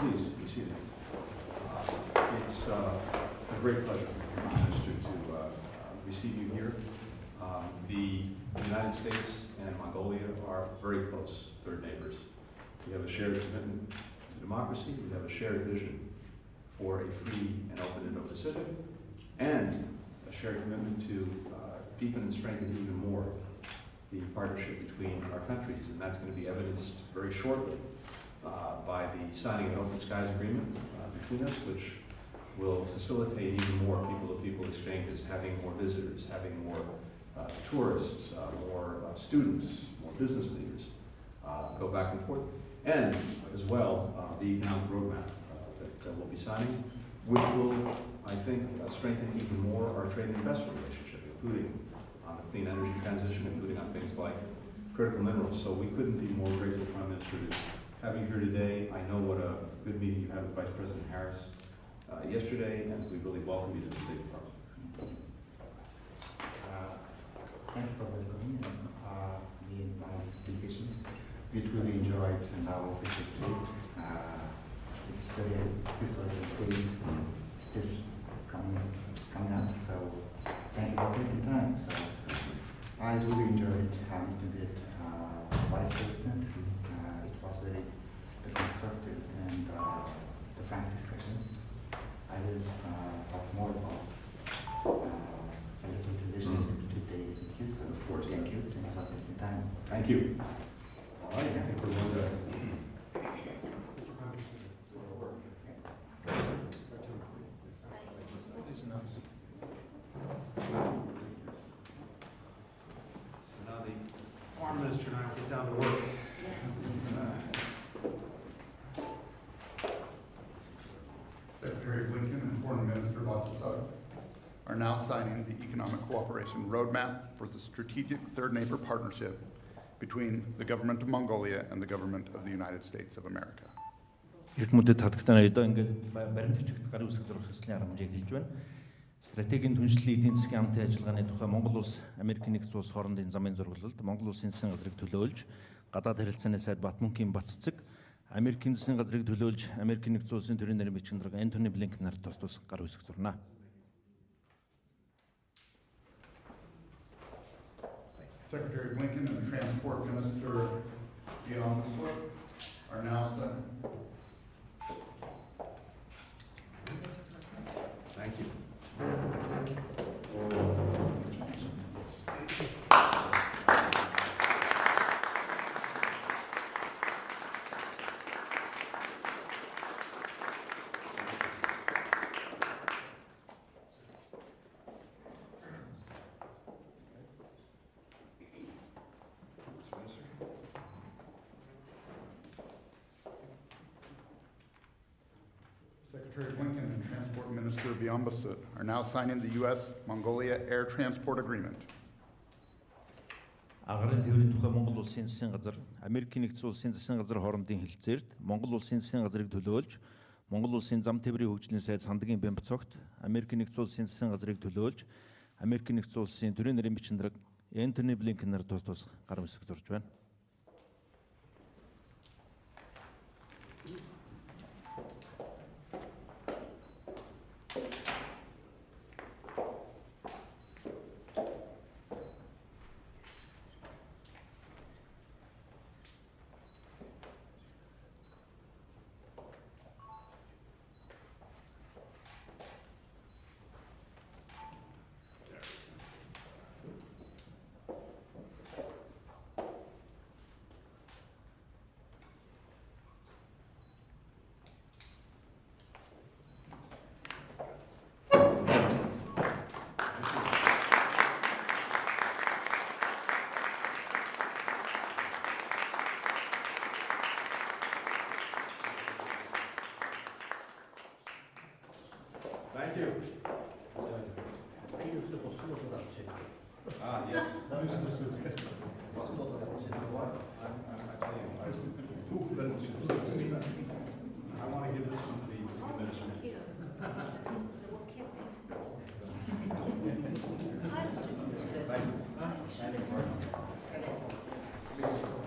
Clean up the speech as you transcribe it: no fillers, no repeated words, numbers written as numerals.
Please be seated. It's a great pleasure, Minister, to receive you here. The United States and Mongolia are very close third neighbors. We have a shared commitment to democracy. We have a shared vision for a free and open Indo-Pacific, and a shared commitment to deepen and strengthen even more the partnership between our countries, and that's going to be evidenced very shortly by the signing of an Open Skies Agreement between us, which will facilitate even more people-to-people exchanges, having more visitors, having more tourists, more students, more business leaders go back and forth, and as well the economic roadmap that we'll be signing, which will, I think, strengthen even more our trade and investment relationship, including on the clean energy transition, including on things like critical minerals. So we couldn't be more grateful, Prime Minister, to have you here today. I know what a good meeting you had with Vice President Harris yesterday, and we really welcome you to the State Department. Thank you for welcoming me and my delegations. We truly enjoyed our visit to it. It's very historical days still coming up, so thank you for taking time. So I really enjoyed having to meet Vice President. It was very constructive and the frank discussions. I will talk more about political relations today with you. So of course, thank you for taking time. Thank you. All right, I think we're going to. Now the Foreign Minister and I will get down to work. Secretary Blinken and Foreign Minister Batsasar are now signing the Economic Cooperation Roadmap for the Strategic Third Neighbor Partnership between the Government of Mongolia and the Government of the United States of America. Иргэмүдэд хатагтана одоо ингээд баримтчигт гарын үсэг зурх хэслийн арга хэмжээг хэлж байна. Стратегийн түншлэлийн эдийн засгийн хамтын ажиллагааны тухай Монгол улс Америкийн нэгдсэн улс хоорондын замын зурглалд Монгол улсын засгийн газрыг төлөөлж, гадаад харилцааны сайд Батмунхийн Батцэг, Америкийн засгийн газрыг төлөөлж, Америкийн нэгдсэн улсын төрийн нэрийн бичгийн дарга Энтони Блинкен нарт тус гар үсэг зурнаа. Secretary Blinken and Transport Minister Biomswa are now set. Thank you. Secretary Blinken and Transport Minister Biomswa are now signing the U.S.-Mongolia Air Transport Agreement. Агарын тээврийн тухай Монгол улсын засгийн газар, Америкийн нэгдсэн улсын засгийн газар хоорондын хэлэлцээрт Монгол улсын засгийн газрыг төлөөлж, Монгол улсын зам тээврийн хөгжлийн сайд Сандгийн Бямбцогт, Америкийн нэгдсэн улсын засгийн газрыг төлөөлж, Америкийн нэгдсэн улсын төрийн нэрийн бичгийн дарга Энтони Блинкен нарт тус гар үсэг зурж байна. Thank you. Yes. I want to give this one to the Commissioner. Thank you.